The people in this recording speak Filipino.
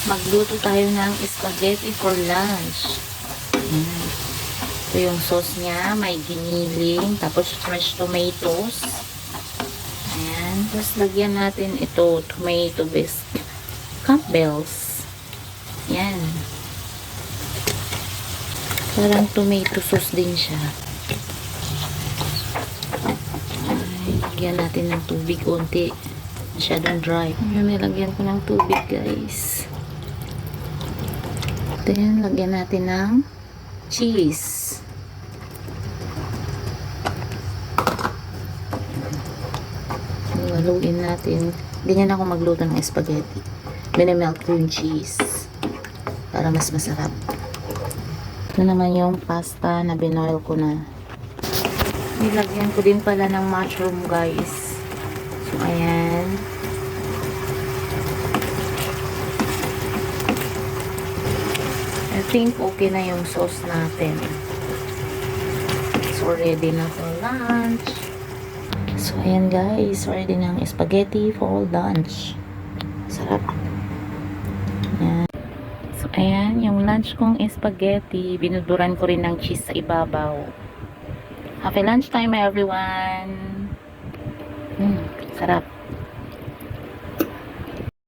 Magluto tayo ng spaghetti for lunch. Ayan. Ito yung sauce niya. May giniling. Tapos fresh tomatoes. Ayan. Tapos lagyan natin ito. Tomato biscuit. Campbell's. Ayan. Parang tomato sauce din siya. Ay, lagyan natin ng tubig konti. Masyadong dry. Ayan, nilagyan ko ng tubig, guys. Then, lagyan natin ng cheese. Haluin natin. Ganyan ako magluto ng spaghetti. Minimelt ko yung cheese para mas masarap. Ito naman yung pasta na binoil ko na. Nilagyan ko din pala ng mushroom, guys. So, ayan. I think okay na yung sauce natin. So, ready na for lunch. So, ayan guys. Ready na ang spaghetti for lunch. Sarap. Ayan. So, ayan. Yung lunch kong spaghetti. Binuduran ko rin ng cheese sa ibabaw. Happy lunchtime, everyone. Sarap.